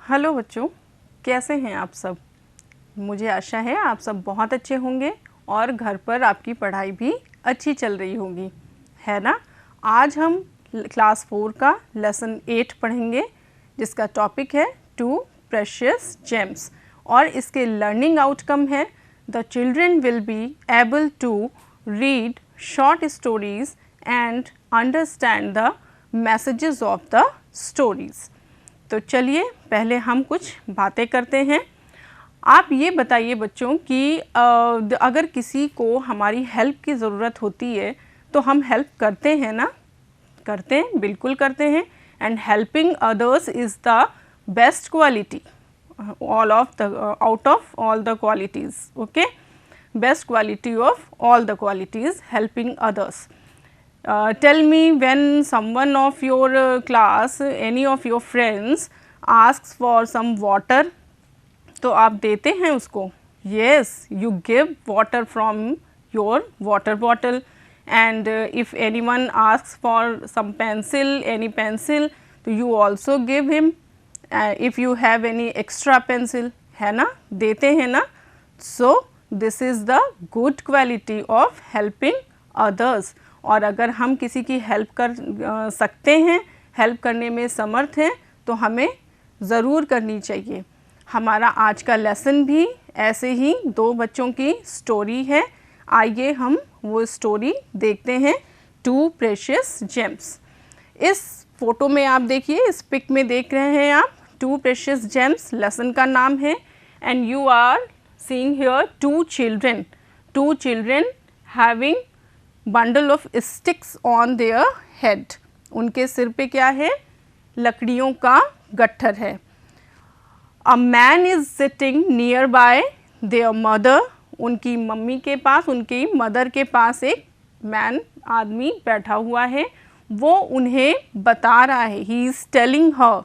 Hello बच्चों, कैसे हैं आप सब। मुझे आशा है आप सब बहुत अच्छे होंगे और घर पर आपकी पढ़ाई भी अच्छी चल रही होगी, है ना। आज हम क्लास 4 का लेसन 8 पढ़ेंगे जिसका टॉपिक है 2 प्रेशियस जेम्स और इसके लर्निंग आउटकम है the children will be able to read short stories and understand the messages of the stories. तो चलिए पहले हम कुछ बातें करते हैं। आप ये बताइए बच्चों कि अगर किसी को हमारी हेल्प की ज़रूरत होती है तो हम हेल्प करते हैं ना, करते हैं, बिल्कुल करते हैं। And helping others is the best quality out of all the qualities. Okay, best quality of all the qualities helping others. Tell me, when someone of your class, any of your friends asks for some water, तो आप देते हैं उसको। Yes, you give water from your water bottle. And if anyone asks for some pencil, any pencil, तो you also give him. If you have any extra pencil, है ना, देते हैं ना। So this is the good quality of helping others. और अगर हम किसी की हेल्प कर सकते हैं, हेल्प करने में समर्थ हैं, तो हमें ज़रूर करनी चाहिए। हमारा आज का लेसन भी ऐसे ही 2 बच्चों की स्टोरी है। आइए हम वो स्टोरी देखते हैं, 2 प्रेशियस जेम्स। इस फोटो में आप देखिए, इस पिक में देख रहे हैं आप 2 प्रेशियस जेम्स, लेसन का नाम है। And you are seeing here 2 children having bundle of sticks on their head. उनके सिर पे क्या है, लकड़ियों का गट्ठर है। A man is sitting near by their mother. उनकी मम्मी के पास, उनकी मदर के पास एक मैन, आदमी बैठा हुआ है। वो उन्हें बता रहा है, he is telling her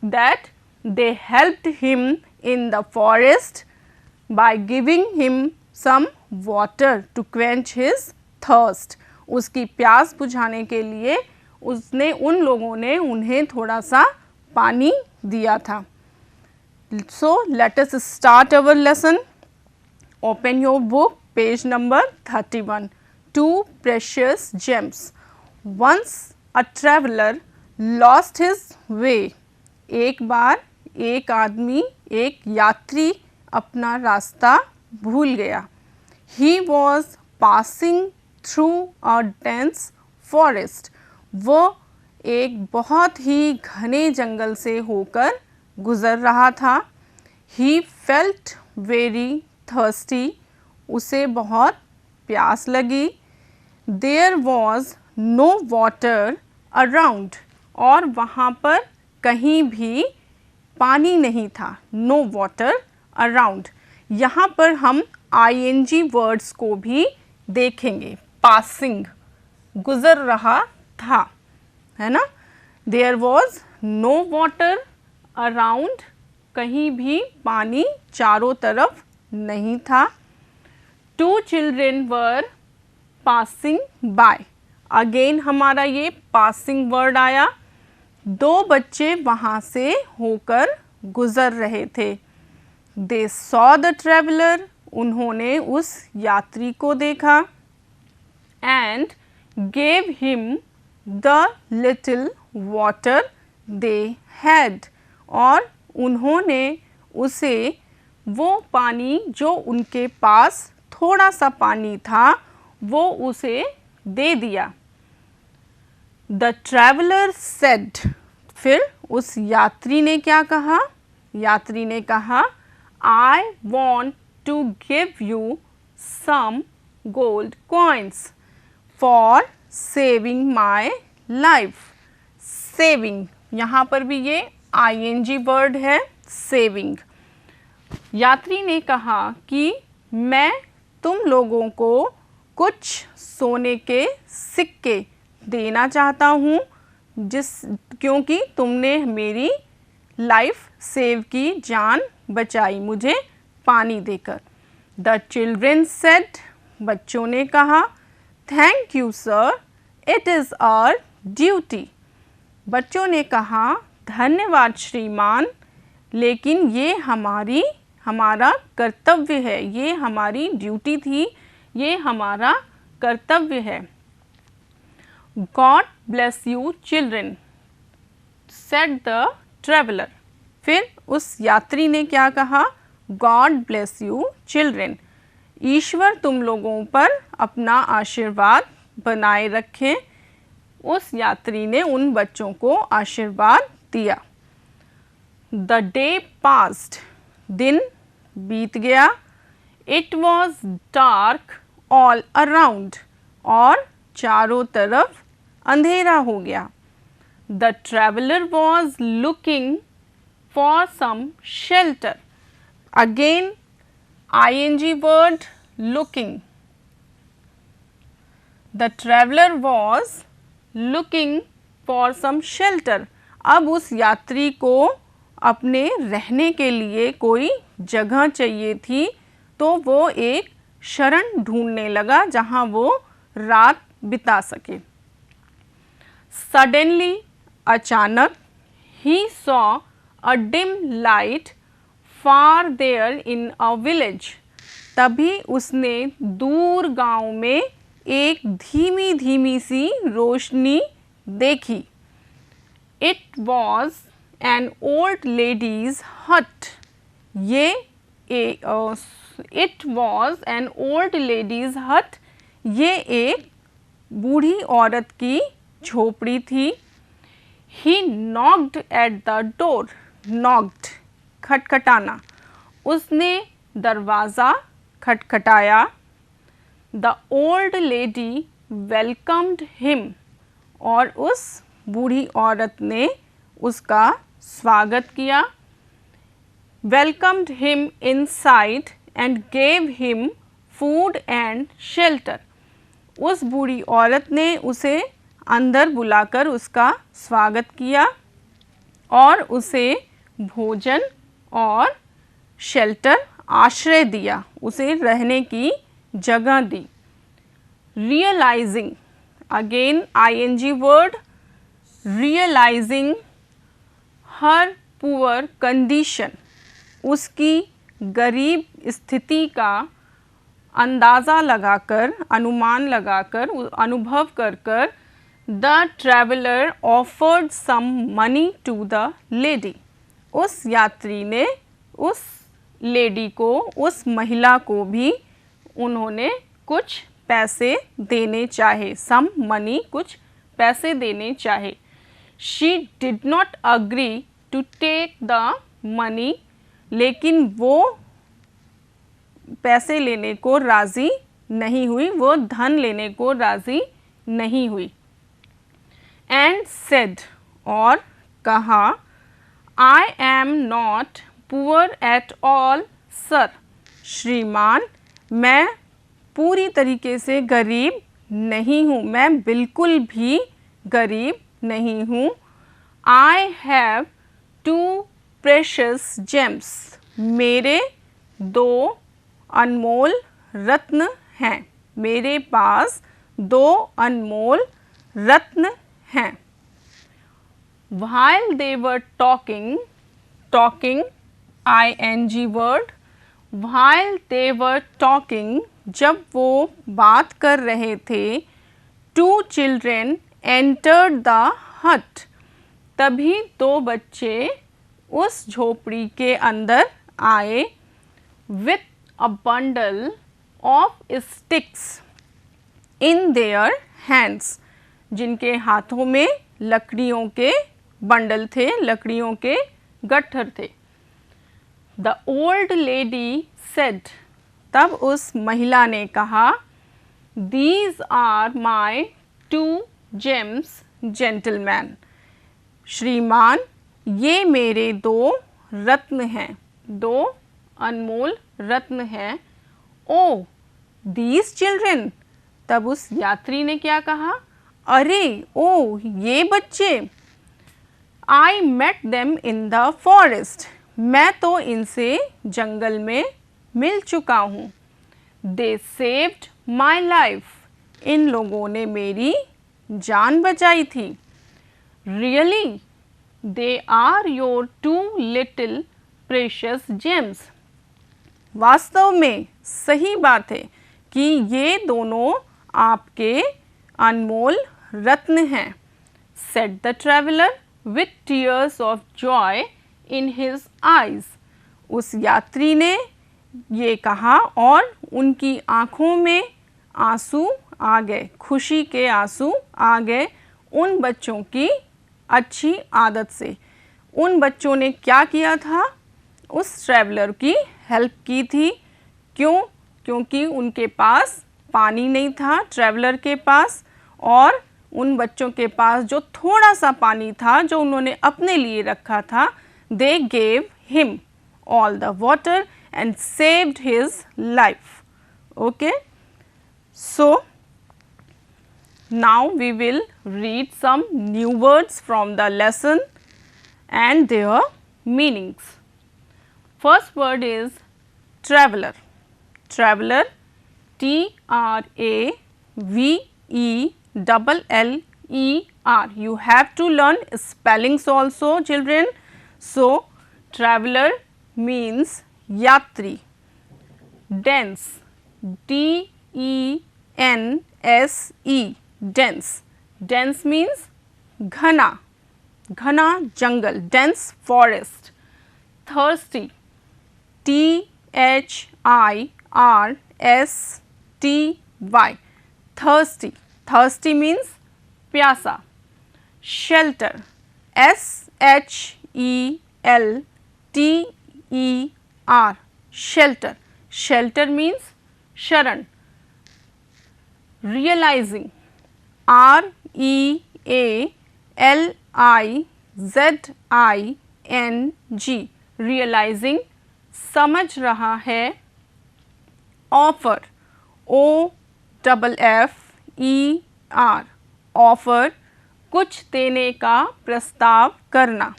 that they helped him in the forest by giving him some water to quench his thirst. उसकी प्यास बुझाने के लिए उन लोगों ने उन्हें थोड़ा सा पानी दिया था। So let us start our lesson. Open your book, page number 31। 2 precious gems. Once a traveller lost his way. एक बार एक आदमी, एक यात्री अपना रास्ता भूल गया। He was passing through a dense forest. वो एक बहुत ही घने जंगल से होकर गुज़र रहा था। He felt very thirsty. उसे बहुत प्यास लगी। There was no water around. और वहाँ पर कहीं भी पानी नहीं था। No water around. यहाँ पर हम ING वर्ड्स को भी देखेंगे। पासिंग, गुज़र रहा था, है ना। There was no water around, कहीं भी पानी चारों तरफ नहीं था। 2 children were passing by. Again हमारा ये पासिंग वर्ड आया। 2 बच्चे वहाँ से होकर गुज़र रहे थे। They saw the traveller. उन्होंने उस यात्री को देखा। And gave him the little water they had. और उन्होंने उसे वो पानी जो उनके पास थोड़ा सा पानी था, वो उसे दे दिया। The traveller said. फिर उस यात्री ने क्या कहा, यात्री ने कहा, I want to give you some gold coins for saving my life. Saving, यहाँ पर भी ये ING वर्ड है, saving। यात्री ने कहा कि मैं तुम लोगों को कुछ सोने के सिक्के देना चाहता हूँ, क्योंकि तुमने मेरी लाइफ सेव की, जान बचाई मुझे पानी देकर। The children said. बच्चों ने कहा, thank you sir, it is our duty. बच्चों ने कहा, धन्यवाद श्रीमान, लेकिन ये हमारा कर्तव्य है, ये हमारी ड्यूटी थी, ये हमारा कर्तव्य है। God bless you children, said the traveler। फिर उस यात्री ने क्या कहा? God bless you children, ईश्वर तुम लोगों पर अपना आशीर्वाद बनाए रखे। उस यात्री ने उन बच्चों को आशीर्वाद दिया। The day passed, दिन बीत गया। It was dark all around, और चारों तरफ अंधेरा हो गया। The traveler was looking for some shelter, again ing word looking। The traveler was looking for some shelter, अब उस यात्री को अपने रहने के लिए कोई जगह चाहिए थी, तो वो एक शरण ढूंढने लगा जहाँ वो रात बिता सके। Suddenly, अचानक, he saw a dim light far there in a village, तभी उसने दूर गांव में एक धीमी धीमी सी रोशनी देखी। It was an old lady's hut, it was an old lady's hut, ये एक बूढ़ी औरत की झोपड़ी थी। He knocked at the door, knocked खटखटाना, उसने दरवाज़ा खटखटाया। The old lady welcomed him, और उस बूढ़ी औरत ने उसका स्वागत किया। Welcomed him inside and gave him food and shelter, उस बूढ़ी औरत ने उसे अंदर बुलाकर उसका स्वागत किया और उसे भोजन और शेल्टर आश्रय दिया, उसे रहने की जगह दी। Realizing, again ing word, realizing her poor condition, उसकी गरीब स्थिति का अंदाज़ा लगाकर, अनुमान लगाकर, अनुभव कर कर, the traveler offered some money to the lady, उस यात्री ने उस लेडी को, उस महिला को भी उन्होंने कुछ पैसे देने चाहे, some money, कुछ पैसे देने चाहे। She did not agree to take the money, लेकिन वो पैसे लेने को राज़ी नहीं हुई, वो धन लेने को राज़ी नहीं हुई। And said, और कहा, I am not poor at all, sir, श्रीमान, मैं पूरी तरीके से गरीब नहीं हूँ, मैं बिल्कुल भी गरीब नहीं हूँ। I have 2 precious gems, मेरे 2 अनमोल रत्न हैं, मेरे पास 2 अनमोल रत्न हैं। While they were talking, ing word, while they were talking, जब वो बात कर रहे थे, 2 children entered the hut, तभी 2 बच्चे उस झोपड़ी के अंदर आए। With a bundle of sticks in their hands, जिनके हाथों में लकड़ियों के बंडल थे, लकड़ियों के गट्ठर थे। The old lady said, तब उस महिला ने कहा, These are my 2 gems, gentlemen, श्रीमान, ये मेरे 2 रत्न हैं, 2 अनमोल रत्न हैं। Oh, these children, तब उस यात्री ने क्या कहा, अरे ओ ये बच्चे, I met them in the forest, मैं तो इनसे जंगल में मिल चुका हूँ। They saved my life, इन लोगों ने मेरी जान बचाई थी। Really, they are your 2 little precious James. वास्तव में सही बात है कि ये दोनों आपके अनमोल रत्न हैं। said the traveler with tears of joy in his eyes। उस यात्री ने ये कहा और उनकी आँखों में आंसू आ गए, खुशी के आंसू आ गए उन बच्चों की अच्छी आदत से। उन बच्चों ने क्या किया था? उस ट्रैवलर की हेल्प की थी। क्यों? क्योंकि उनके पास पानी नहीं था ट्रैवलर के पास, और उन बच्चों के पास जो थोड़ा सा पानी था जो उन्होंने अपने लिए रखा था, they gave him all the water and saved his life. Okay, so now we will read some new words from the lesson and their meanings. First word is traveler. Traveler, T-R-A-V-E-L-L-E-R. You have to learn spellings also, children. So, traveler means yatri. Dense, D-E-N-S-E. dense. Dense means घना, घना जंगल, dense forest. Thirsty, T-H-I-R-S-T-Y. thirsty. Thirsty means प्यासा. Shelter, S-H-E-L-T-E-R. shelter. Shelter means शरण. Realizing, R-E-A-L-I-Z-I-N-G. realizing समझ रहा है. Offer, O-F-F-E-R. offer कुछ देने का प्रस्ताव करना,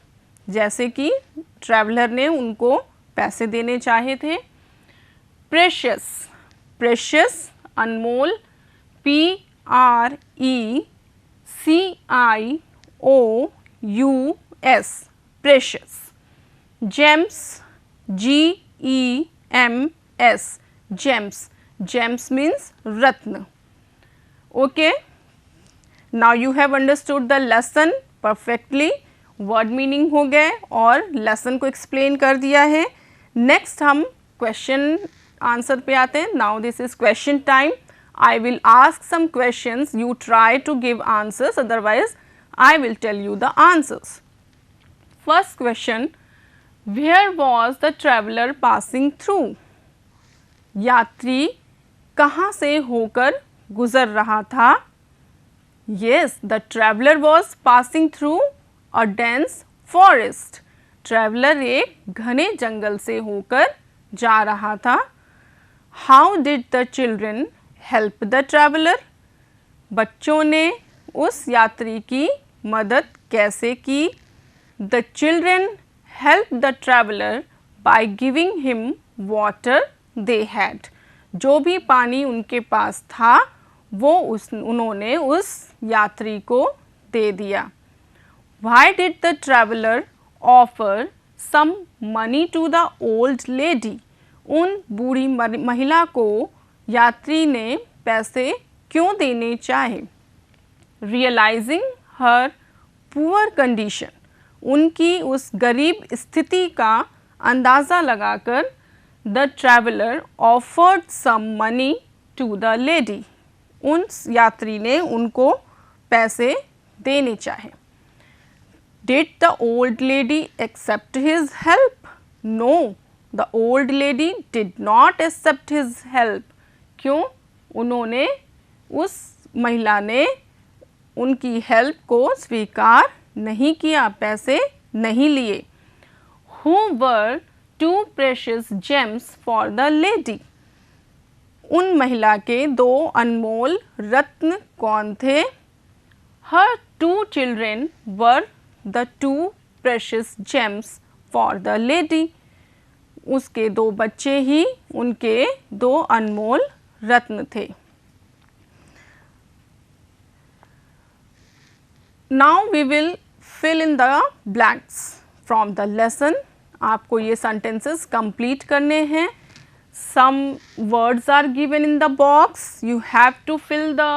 जैसे कि ट्रैवलर ने उनको पैसे देने चाहे थे. Precious, precious Anmol, P-R-E-C-I-O-U-S. precious. Gems, G-E-M-S. gems. gems means ratna. Okay. Now you have understood the lesson perfectly. word meaning हो गए और lesson को explain कर दिया है. Next हम question answer पे आते हैं. Now this is question time. I will ask some questions. You try to give answers. Otherwise, I will tell you the answers. First question. Where was the traveler passing through? यात्री कहाँ से होकर गुजर रहा था? Yes, the traveler was passing through a dense forest. Traveler एक घने जंगल से होकर जा रहा था. How did the children help the traveler? बच्चों ने उस यात्री की मदद कैसे की? The children helped the traveler by giving him water they had. जो भी पानी उनके पास था वो उन्होंने उस यात्री को दे दिया. Why did the traveler offer some money to the old lady? उन बूढ़ी महिला को यात्री ने पैसे क्यों देने चाहे? Realizing her poor condition. उनकी उस गरीब स्थिति का अंदाज़ा लगाकर the traveler offered some money to the lady. उन यात्री ने उनको पैसे देने चाहे. Did the old lady accept his help? No, the old lady did not accept his help. क्यों? उन्होंने उस महिला ने उनकी हेल्प को स्वीकार नहीं किया, पैसे नहीं लिए. Who were two precious gems for the lady? उन महिला के दो अनमोल रत्न कौन थे? Her two children were the two precious gems for the lady. उसके दो बच्चे ही उनके दो अनमोल रत्न थे. Now we will fill in the blanks from the lesson. आपको ये सेंटेंसेस कंप्लीट करने हैं. Some words are given in the box. You have to fill the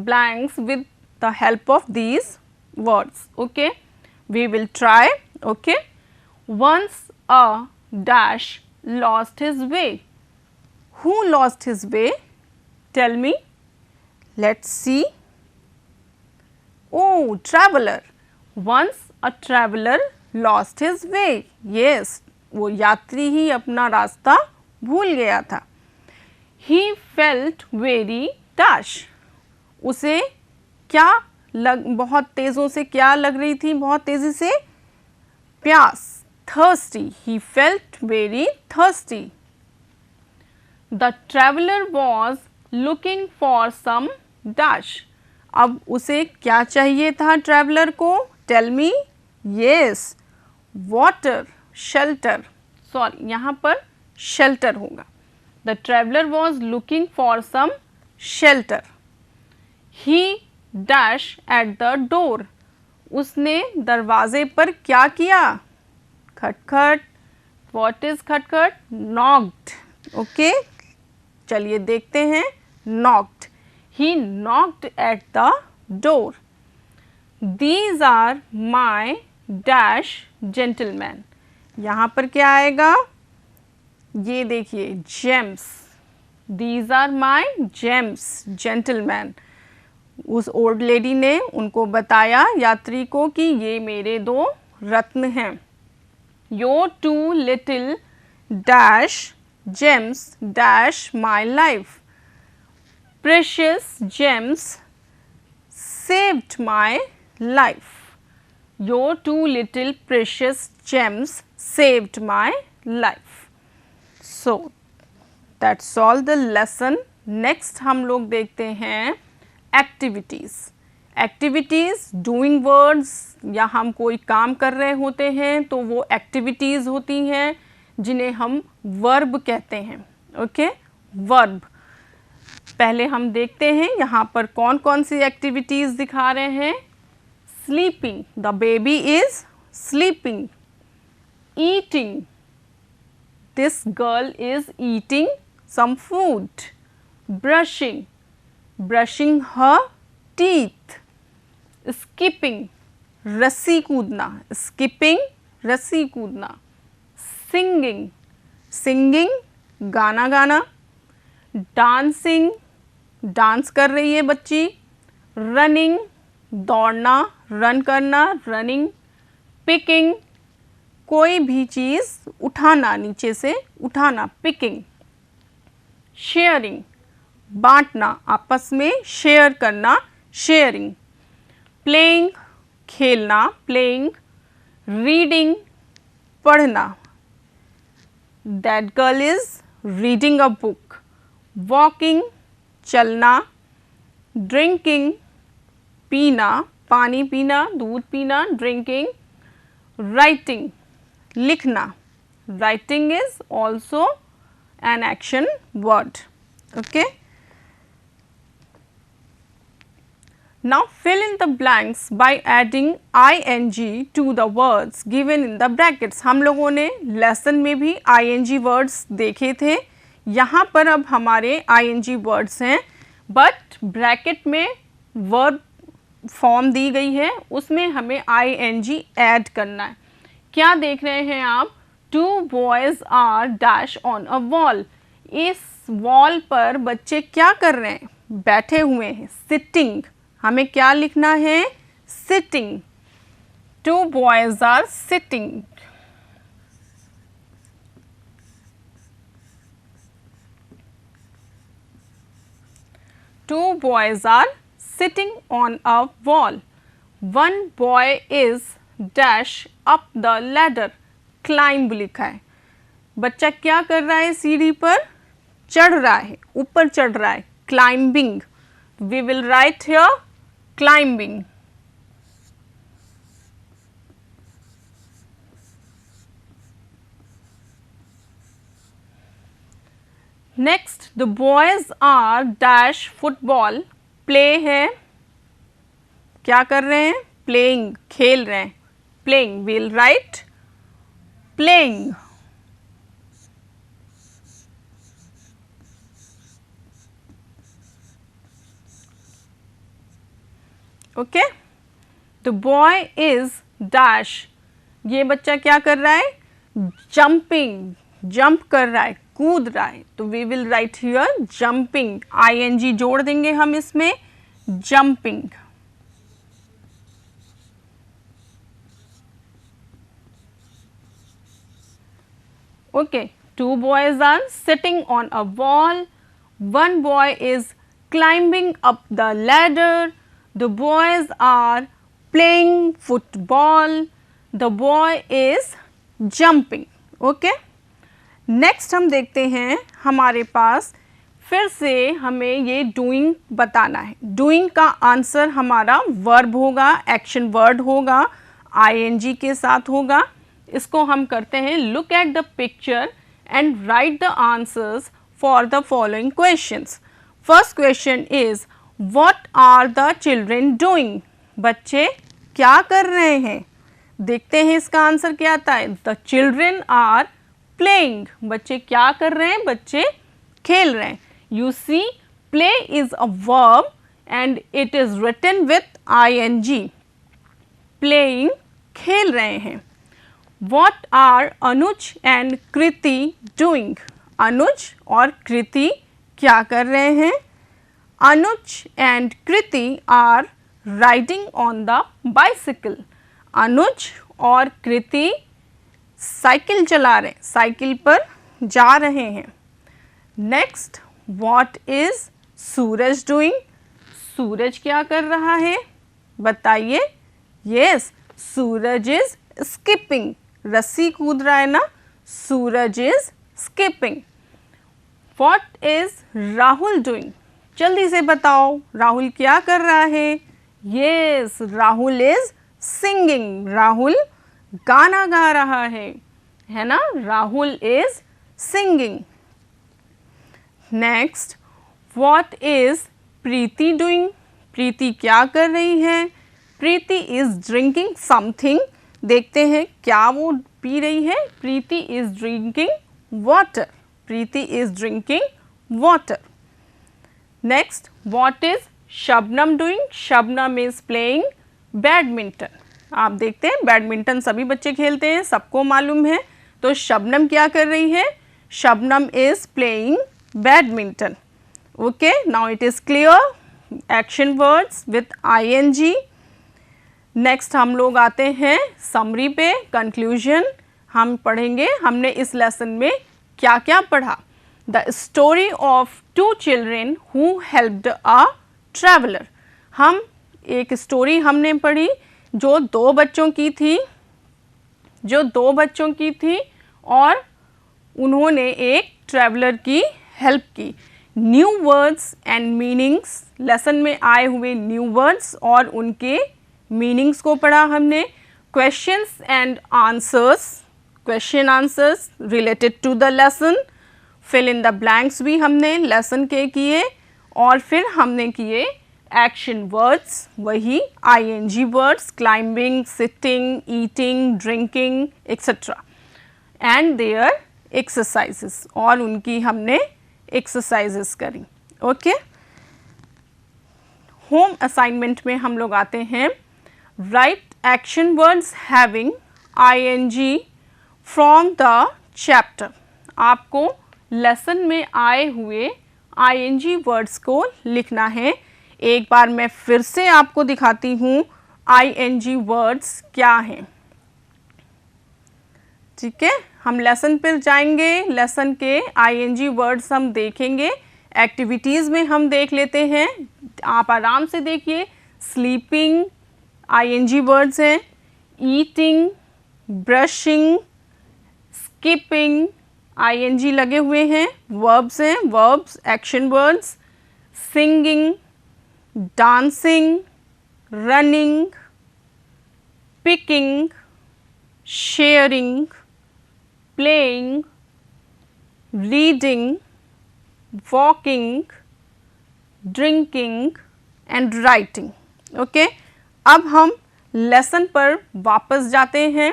blanks with the help of these words. Okay, we will try. Okay, once a dash lost his way. Who lost his way? Tell me. Let's see. Oh, traveler. Once a traveler lost his way. Yes, वो यात्री ही अपना रास्ता भूल गया था. He felt very dash. उसे क्या बहुत तेज़ों से क्या लग रही थी, बहुत तेज़ी से प्यास. Thirsty. He felt very thirsty. The traveler was looking for some dash. अब उसे क्या चाहिए था ट्रैवलर को? Tell me. Yes, water, shelter. Sorry, यहाँ पर shelter होगा. The traveler was looking for some shelter. He dashed at the door. उसने दरवाजे पर क्या किया? खटखट. What is खटखट? Knocked. Okay, चलिए देखते हैं. Knocked. He knocked at the door. These are my dash gentlemen. यहाँ पर क्या आएगा? ये देखिए gems. These are my gems gentlemen. उस ओल्ड लेडी ने उनको बताया यात्री को कि ये मेरे 2 रत्न हैं. Your 2 little dash gems dash my life. Precious gems saved my life. Your 2 little precious gems saved my life. So that's all the lesson. Next हम लोग देखते हैं activities. Activities, doing words, या हम कोई काम कर रहे होते हैं तो वो activities होती हैं जिन्हें हम verb कहते हैं. Okay, verb. पहले हम देखते हैं यहाँ पर कौन कौन सी activities दिखा रहे हैं. Sleeping. The baby is sleeping. Eating. This girl is eating some food. Brushing. Brushing her teeth. Skipping. रस्सी कूदना. Skipping. रस्सी कूदना. Singing. Singing. गाना गाना. Dancing. डांस कर रही है बच्ची. Running. दौड़ना. रन करना. Running. Picking. कोई भी चीज़ उठाना, नीचे से उठाना. पिकिंग. शेयरिंग. बांटना, आपस में शेयर करना. शेयरिंग. प्लेइंग. खेलना. प्लेइंग. रीडिंग. पढ़ना. That girl is reading a book. Walking. चलना. ड्रिंकिंग. पीना, पानी पीना, दूध पीना. ड्रिंकिंग. राइटिंग. लिखना. Writing is also an action word. Okay. Now fill in the blanks by adding ing to the words given in the brackets. हम लोगों ने lesson में भी ing words देखे थे. यहाँ पर अब हमारे ing words हैं, but bracket में verb form दी गई है, उसमें हमें ing add करना है. क्या देख रहे हैं आप? 2 boys are dash on a wall. इस वॉल पर बच्चे क्या कर रहे हैं? बैठे हुए हैं. Sitting. हमें क्या लिखना है? Sitting. 2 boys are sitting. Two boys are sitting on a wall. One boy is dash up the ladder. Climb लिखा है. बच्चा क्या कर रहा है? सीढ़ी पर चढ़ रहा है, ऊपर चढ़ रहा है. Climbing. We will write here climbing. Next, the boys are dash football. Play है. क्या कर रहे हैं? Playing. खेल रहे हैं. Playing. We'll write playing. Okay, the boy is dash, ये बच्चा क्या कर रहा है, जंपिंग, जंप कर रहा है, कूद रहा है, तो we will write here jumping, ing जोड़ देंगे हम इसमें, jumping. Okay, two boys are sitting on a wall. One boy is climbing up the ladder. The boys are playing football. The boy is jumping. Okay. Next हम देखते हैं, हमारे पास फिर से हमें ये डूइंग बताना है. डूइंग का आंसर हमारा वर्ब होगा, एक्शन वर्ड होगा, ing के साथ होगा. इसको हम करते हैं, look at the picture and write the answers for the following questions. First question is, what are the children doing, बच्चे क्या कर रहे हैं. देखते हैं इसका आंसर क्या आता है. द चिल्ड्रेन आर प्लेइंग, बच्चे क्या कर रहे हैं, बच्चे खेल रहे हैं. You see, play is a verb and it is written with ing. Playing, खेल रहे हैं. What are Anuj and Kriti doing? Anuj और कृति क्या कर रहे हैं. Anuj and Kriti are riding on the bicycle. Anuj और कृति साइकिल चला रहे, साइकिल पर जा रहे हैं. Next, what is Suraj doing, Suraj क्या कर रहा है, बताइए. यस, सूरज इज स्किपिंग, रस्सी कूद रहा है ना, Suraj is skipping. What is Rahul doing, जल्दी से बताओ, राहुल क्या कर रहा है. Yes, Rahul is singing, Rahul गाना गा रहा है ना, Rahul is singing. Next, what is Preeti doing, Preeti क्या कर रही है. प्रीति इज ड्रिंकिंग समथिंग, देखते हैं क्या वो पी रही है. Preeti is drinking water, Preeti is drinking water. Next, what is Shabnam doing, Shabnam is playing badminton. आप देखते हैं बैडमिंटन सभी बच्चे खेलते हैं, सबको मालूम है. तो शबनम क्या कर रही है, Shabnam is playing badminton. Okay, now it is clear, action words with ing. Next हम लोग आते हैं समरी पे, कंक्लूजन हम पढ़ेंगे. हमने इस लेसन में क्या क्या पढ़ा. The story of two children who helped a traveller, हम एक स्टोरी हमने पढ़ी जो दो बच्चों की थी, और उन्होंने एक ट्रैवलर की हेल्प की. New words and meanings, lesson में आए हुए न्यू वर्ड्स और उनके मीनिंग्स को पढ़ा हमने. Questions and answers, question answers related to the lesson. Fill in the blanks भी हमने लेसन के किए, और फिर हमने किए एक्शन वर्ड्स, वही ing words, climbing, sitting, eating, drinking etcetera, and their exercises, और उनकी हमने एक्सरसाइजेस करी. ओके, होम असाइनमेंट में हम लोग आते हैं. Right action words having ing from the chapter. आपको लेसन में आए हुए ing वर्ड्स को लिखना है. एक बार मैं फिर से आपको दिखाती हूँ ing वर्ड्स क्या हैं. ठीक है, हम लेसन पर जाएंगे, लेसन के ing वर्ड्स हम देखेंगे. एक्टिविटीज़ में हम देख लेते हैं, आप आराम से देखिए. स्लीपिंग ing वर्ड्स हैं, ईटिंग, ब्रशिंग, स्किपिंग ing लगे हुए हैं, वर्ब्स हैं, verbs action words. Singing, dancing, running, picking, sharing, playing, reading, walking, drinking and writing. Okay, अब हम लेसन पर वापस जाते हैं.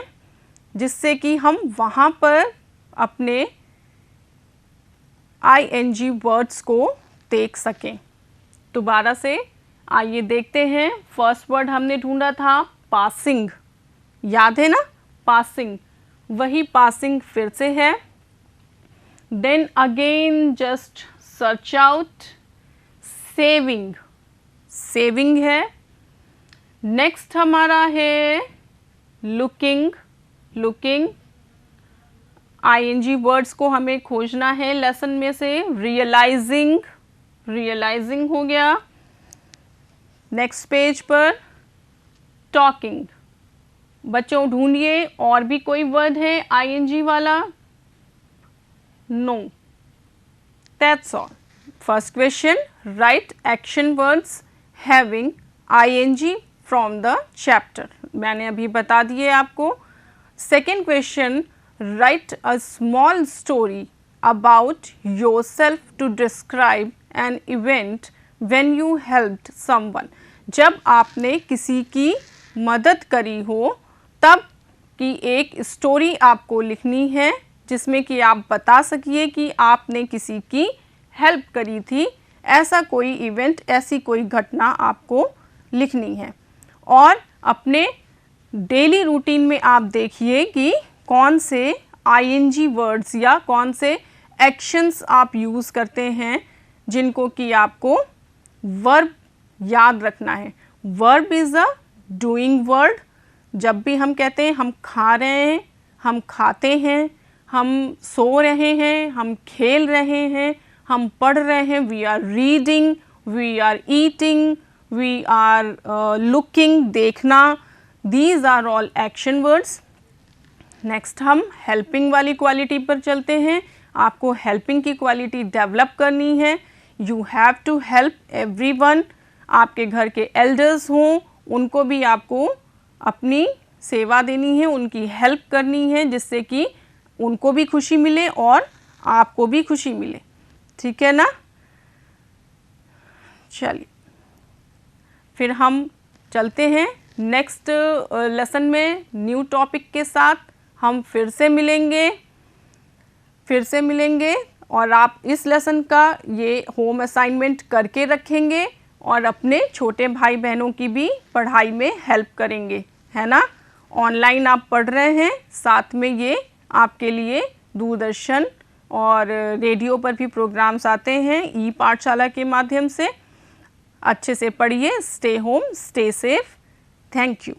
जिससे कि हम वहाँ पर अपने ING वर्ड्स को देख सकें। दोबारा से आइए देखते हैं। फर्स्ट वर्ड हमने ढूंढा था पासिंग, याद है ना, पासिंग, वही पासिंग फिर से है। Then again just search out, saving, saving है। नेक्स्ट हमारा है लुकिंग, लुकिंग, ING वर्ड्स को हमें खोजना है लेसन में से। रियलाइजिंग, रियलाइजिंग हो गया। नेक्स्ट पेज पर टॉकिंग। बच्चों ढूंढिए और भी कोई वर्ड है ING वाला। No, that's all. First question, write action words having ING from the chapter, मैंने अभी बता दिए आपको। Second question, write a small story about yourself to describe an event when you helped someone, जब आपने किसी की मदद करी हो तब की एक स्टोरी आपको लिखनी है जिसमें कि आप बता सकिए कि आपने किसी की हेल्प करी थी। ऐसा कोई इवेंट, ऐसी कोई घटना आपको लिखनी है। और अपने डेली रूटीन में आप देखिए कि कौन से ING वर्ड्स या कौन से एक्शंस आप यूज़ करते हैं जिनको कि आपको वर्ब याद रखना है। Verb is a doing word. जब भी हम कहते हैं हम खा रहे हैं, हम खाते हैं, हम सो रहे हैं, हम खेल रहे हैं, हम पढ़ रहे हैं, we are reading, we are eating, we are looking, देखना, these are all action words. Next हम हेल्पिंग वाली क्वालिटी पर चलते हैं। आपको हेल्पिंग की क्वालिटी डेवलप करनी है। You have to help everyone. आपके घर के एल्डर्स हों, उनको भी आपको अपनी सेवा देनी है, उनकी हेल्प करनी है, जिससे कि उनको भी खुशी मिले और आपको भी खुशी मिले। ठीक है ना। चलिए फिर हम चलते हैं नेक्स्ट लेसन में न्यू टॉपिक के साथ। हम फिर से मिलेंगे और आप इस लेसन का ये होम असाइनमेंट करके रखेंगे और अपने छोटे भाई बहनों की भी पढ़ाई में हेल्प करेंगे, है ना। ऑनलाइन आप पढ़ रहे हैं, साथ में ये आपके लिए दूरदर्शन और रेडियो पर भी प्रोग्राम्स आते हैं ई पाठशाला के माध्यम से। अच्छे से पढ़िए। Stay home, stay safe. Thank you.